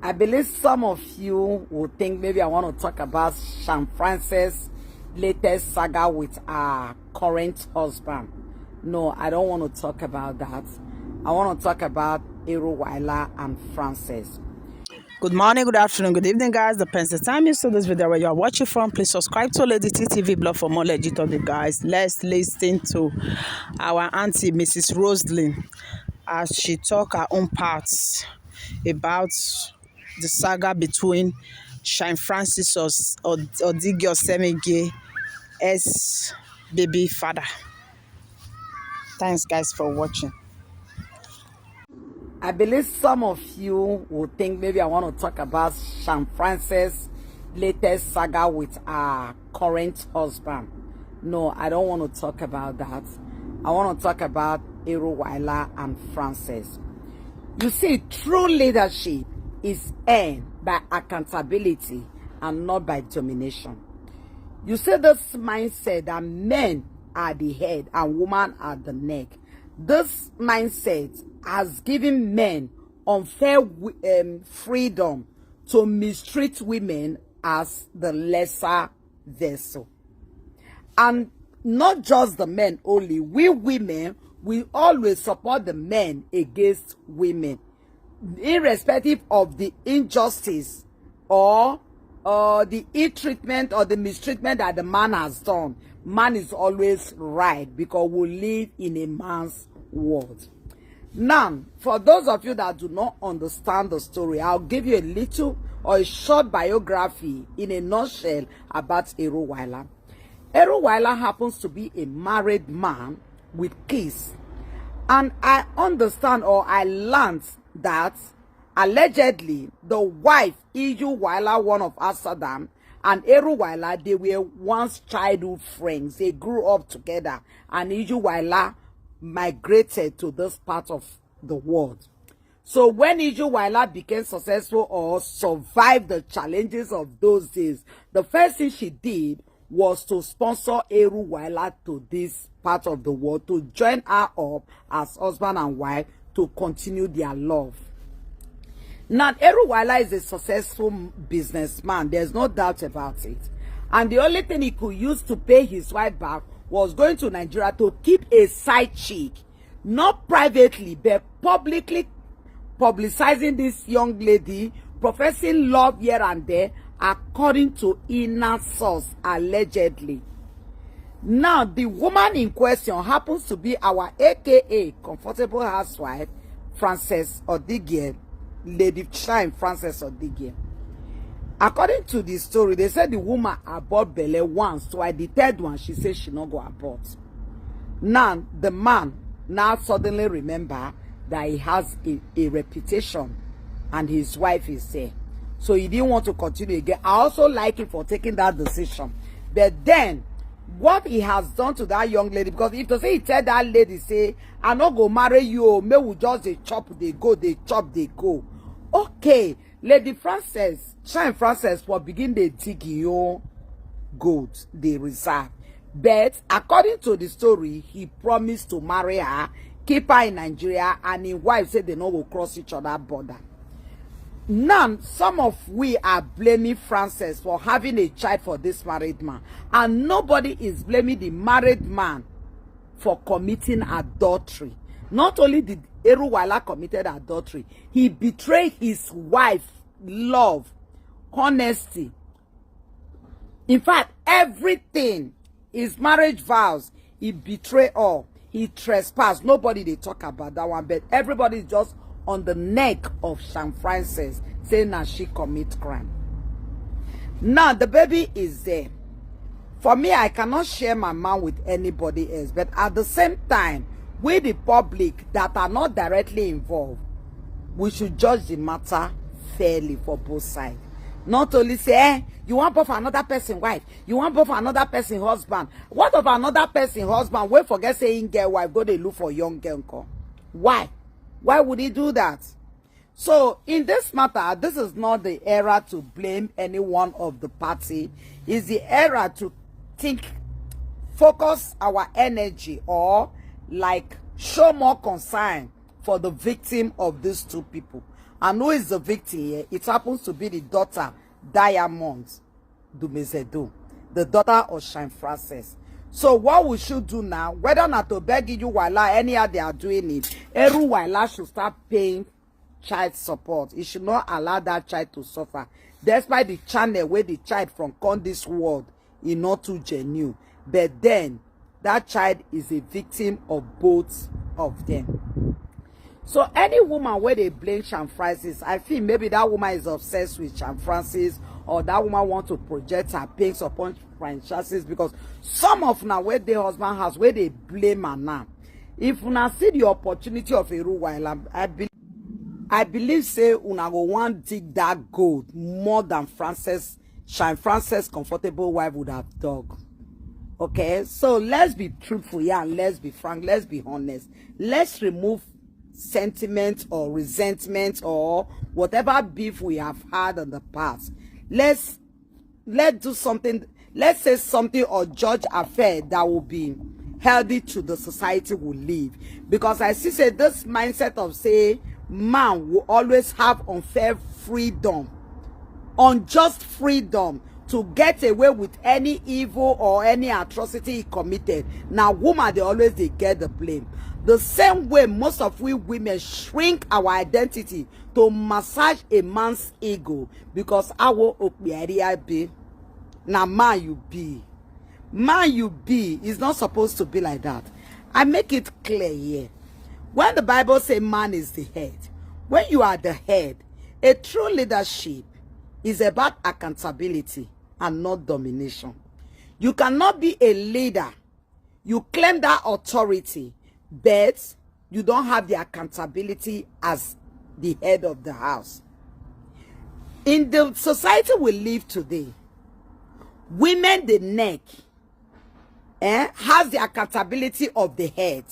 I believe some of you will think maybe I want to talk about Shine Francis' latest saga with her current husband. No, I don't want to talk about that. I want to talk about Uwaila and Francis. Good morning, good afternoon, good evening, guys. Depends the time you saw this video where you are watching from. Please subscribe to Lady TV blog for more legit updates, guys. Let's listen to our auntie, Mrs. Roslyn, as she talk her own parts about the saga between Shine Francis or Digi Osemwingie ex baby father. Thanks, guys, for watching. I believe some of you will think maybe I want to talk about Shine Francis' latest saga with her current husband. No, I don't want to talk about that. I want to talk about Uwaila and Francis. You see, true leadership is earned by accountability and not by domination. You see this mindset that men are the head and women are the neck. This mindset has given men unfair freedom to mistreat women as the lesser vessel. And not just the men only, we women, we always support the men against women, irrespective of the injustice or the ill-treatment or the mistreatment that the man has done. Man is always right because we live in a man's world. Now, for those of you that do not understand the story, I'll give you a little or a short biography in a nutshell about Uwaila. Uwaila happens to be a married man with kids. And I understand, or I learned, that allegedly the wife, Uwaila, one of Asadam, and Uwaila, they were once childhood friends. They grew up together, and Uwaila migrated to this part of the world. So when Uwaila became successful or survived the challenges of those days, the first thing she did was to sponsor Uwaila to this part of the world, to join her up as husband and wife to continue their love. Now, Uwaila is a successful businessman. There's no doubt about it. And the only thing he could use to pay his wife back was going to Nigeria to keep a side chick, not privately, but publicly publicizing this young lady, professing love here and there, according to inner source, allegedly. Now, the woman in question happens to be our AKA comfortable housewife, Frances Odigie, Lady Shine Francis Odigie. According to the story, they said the woman aborted belle once, so at the third one, she said she not go abort. Now, the man now suddenly remember that he has a reputation and his wife is there. So he didn't want to continue again. I also like him for taking that decision. But then, what he has done to that young lady, because if to say he tell that lady, say, I not go marry you, may we just they chop, they go, they chop, they go. Okay, Lady Frances, Shine Francis, for begin they dig your gold, they reserve. But according to the story, he promised to marry her, keep her in Nigeria, and his wife said they no go cross each other border. Now, some of we are blaming Frances for having a child for this married man. And nobody is blaming the married man for committing adultery. Not only did Uwaila committed adultery, he betrayed his wife, love, honesty. In fact, everything, his marriage vows, he betrayed all. He trespassed. Nobody they talk about that one, but everybody is just on the neck of Shine Francis, saying that she commit crime. Now, the baby is there. For me, I cannot share my man with anybody else, but at the same time, we the public that are not directly involved, we should judge the matter fairly for both sides. Not only say, you want both another person wife, you want both another person husband. What of another person husband? We forget saying girl wife, go they look for young girl. Why? Why would he do that? So in this matter, this is not the era to blame any one of the party. It's the era to think, focus our energy, or like show more concern for the victim of these two people. And who is the victim here? It happens to be the daughter, Diamond Dumezedo, the daughter of Shine Francis. So what we should do now, whether not to beg you while anyhow they are doing it, every while should start paying child support. It should not allow that child to suffer. Despite the channel where the child from come this world is not too genuine. But then that child is a victim of both of them. So any woman where they blame Shine Francis, I feel maybe that woman is obsessed with Shine Francis, or that woman want to project her pains upon Francis, because some of now where the husband has where they blame her now. If una see the opportunity of a Uwaila, I believe say una go want dig that gold more than Shine Francis comfortable wife would have dug. Okay, so let's be truthful here, and let's be frank, let's be honest. Let's remove sentiment or resentment or whatever beef we have had in the past. Let's do something. Let's say something or judge affair that will be healthy to the society we live. Because I see say this mindset of say man will always have unfair freedom, unjust freedom to get away with any evil or any atrocity he committed. Now woman they get the blame. The same way most of we women shrink our identity to massage a man's ego, because our area be now man you be. Man you be is not supposed to be like that. I make it clear here. When the Bible says man is the head, when you are the head, a true leadership is about accountability and not domination. You cannot be a leader. You claim that authority, but you don't have the accountability as the head of the house. In the society we live today, women the neck has the accountability of the head.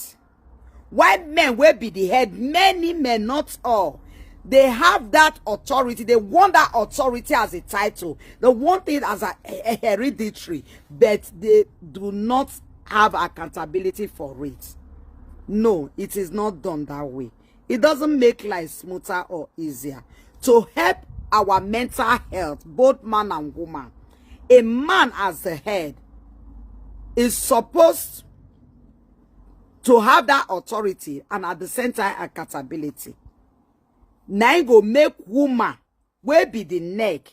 While men will be the head, many men, not all, they have that authority. They want that authority as a title. They want it as a hereditary, but they do not have accountability for it. No, it is not done that way. It doesn't make life smoother or easier. To help our mental health, both man and woman, a man as the head is supposed to have that authority and at the same time accountability. Now it go make woman will be the neck.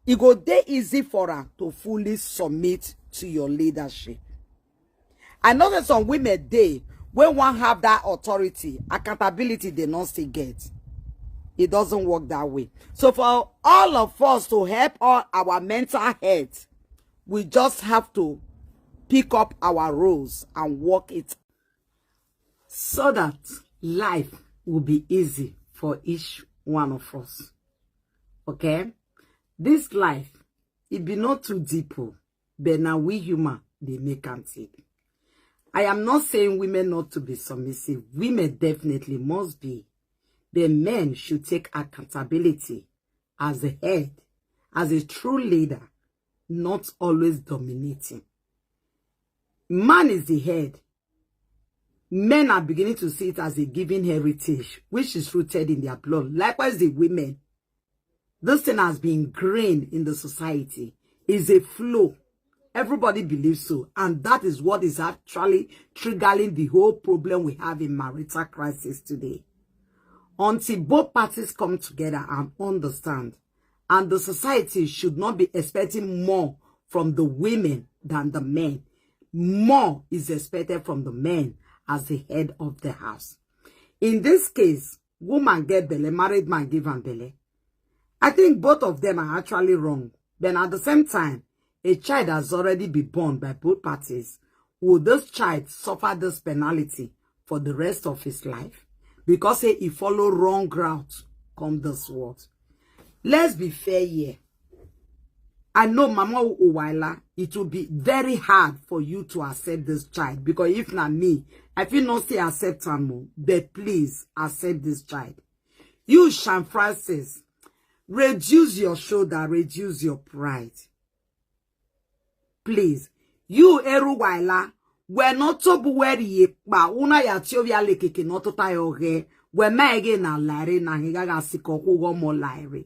It go dey easy for her to fully submit to your leadership. I know that some women dey when one have that authority, accountability they not still get. It doesn't work that way. So for all of us to help our mental health, we just have to pick up our roles and work it so that life will be easy for each one of us. Okay? This life, it be not too deep, but now we human, they make it. I am not saying women not to be submissive. Women definitely must be. The men should take accountability as a head, as a true leader, not always dominating. Man is the head. Men are beginning to see it as a given heritage, which is rooted in their blood. Likewise, the women. This thing has been ingrained in the society. It's a flow. Everybody believes so. And that is what is actually triggering the whole problem we have in marital crisis today. Until both parties come together and understand. And the society should not be expecting more from the women than the men. More is expected from the men as the head of the house. In this case, woman get belle, married man give am belle. I think both of them are actually wrong. But at the same time, a child has already been born by both parties. Will this child suffer this penalty for the rest of his life? Because he follow wrong route come this world. Let's be fair here. I know Mama Uwaila, it will be very hard for you to accept this child. Because if not me, I feel not say accept him, but please accept this child. You, Shine Francis, reduce your shoulder, reduce your pride. Please. You, Uwaila, we're not to be where ye ba una ya tiovia lekeke not to tie When my again na lare na higaga siko who more lare.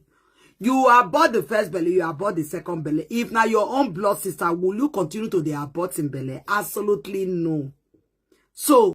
You abort the first belly, you abort the second belly. If now your own blood sister, will you continue to the aborting belly? Absolutely no. So